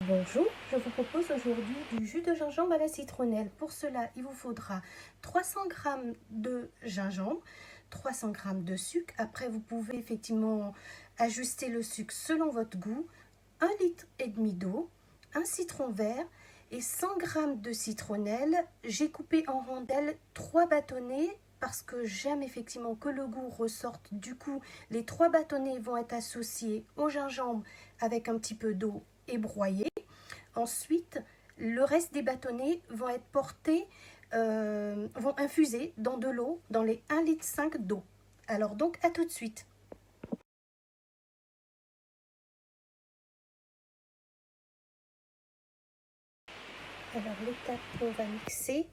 Bonjour, je vous propose aujourd'hui du jus de gingembre à la citronnelle. Pour cela, il vous faudra 300 g de gingembre, 300 g de sucre. Après, vous pouvez effectivement ajuster le sucre selon votre goût, 1,5 litre d'eau, un citron vert et 100 g de citronnelle. J'ai coupé en rondelles 3 bâtonnets parce que j'aime effectivement que le goût ressorte. Du coup, les 3 bâtonnets vont être associés au gingembre avec un petit peu d'eau et broyés. Ensuite, le reste des bâtonnets vont être portés, vont infuser dans de l'eau, dans les 1,5 litre d'eau. Alors donc, à tout de suite. Alors l'étape où on va mixer,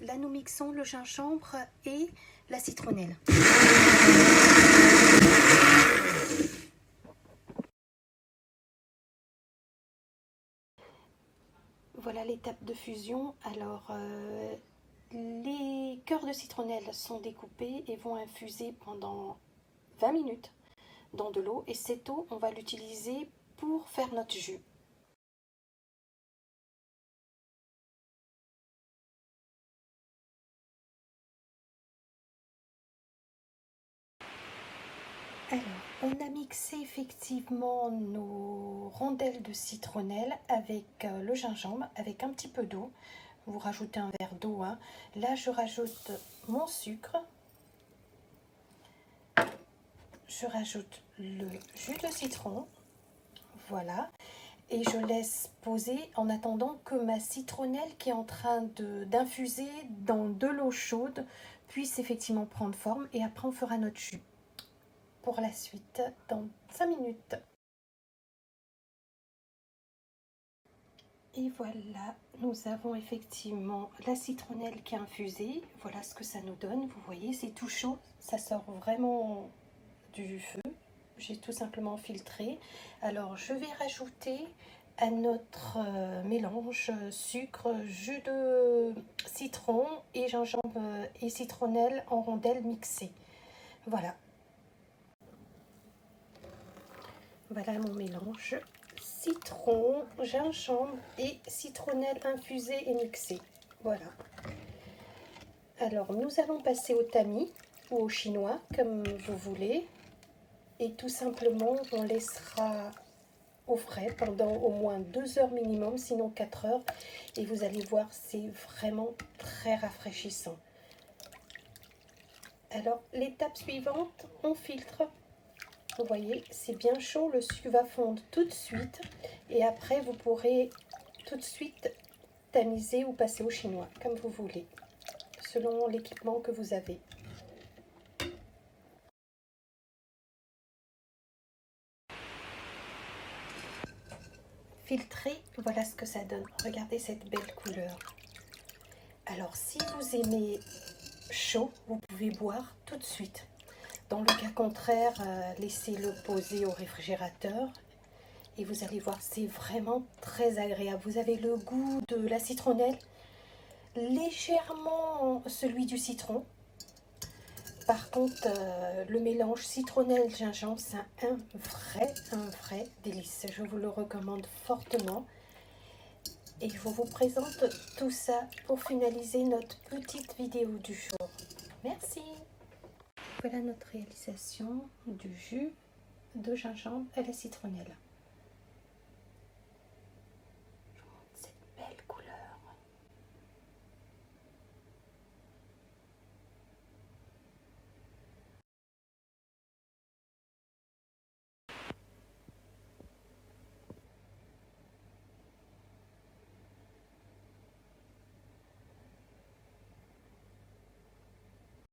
là nous mixons le gingembre et la citronnelle. Voilà l'étape de fusion. Alors les cœurs de citronnelle sont découpés et vont infuser pendant 20 minutes dans de l'eau, et cette eau on va l'utiliser pour faire notre jus. Alors, on a mixé effectivement nos rondelles de citronnelle avec le gingembre, avec un petit peu d'eau. Vous rajoutez un verre d'eau. Hein. Là, je rajoute mon sucre. Je rajoute le jus de citron. Voilà. Et je laisse poser en attendant que ma citronnelle qui est en train d'infuser dans de l'eau chaude puisse effectivement prendre forme. Et après, on fera notre jus. Pour la suite dans 5 minutes. Et voilà, nous avons effectivement la citronnelle qui est infusée. Voilà ce que ça nous donne. Vous voyez, c'est tout chaud. Ça sort vraiment du feu. J'ai tout simplement filtré. Alors, je vais rajouter à notre mélange sucre, jus de citron et gingembre et citronnelle en rondelles mixées. Voilà. Voilà mon mélange. Citron, gingembre et citronnelle infusée et mixée. Voilà. Alors, nous allons passer au tamis ou au chinois, comme vous voulez. Et tout simplement, on laissera au frais pendant au moins 2 heures minimum, sinon 4 heures. Et vous allez voir, c'est vraiment très rafraîchissant. Alors, l'étape suivante, on filtre. Vous voyez, c'est bien chaud, le sucre va fondre tout de suite. Et après, vous pourrez tout de suite tamiser ou passer au chinois, comme vous voulez, selon l'équipement que vous avez. Filtré, voilà ce que ça donne. Regardez cette belle couleur. Alors, si vous aimez chaud, vous pouvez boire tout de suite. Dans le cas contraire, laissez-le poser au réfrigérateur. Et vous allez voir, c'est vraiment très agréable. Vous avez le goût de la citronnelle, légèrement celui du citron. Par contre, le mélange citronnelle-gingembre, c'est un vrai délice. Je vous le recommande fortement. Et je vous présente tout ça pour finaliser notre petite vidéo du jour. Merci. Voilà notre réalisation du jus de gingembre à la citronnelle.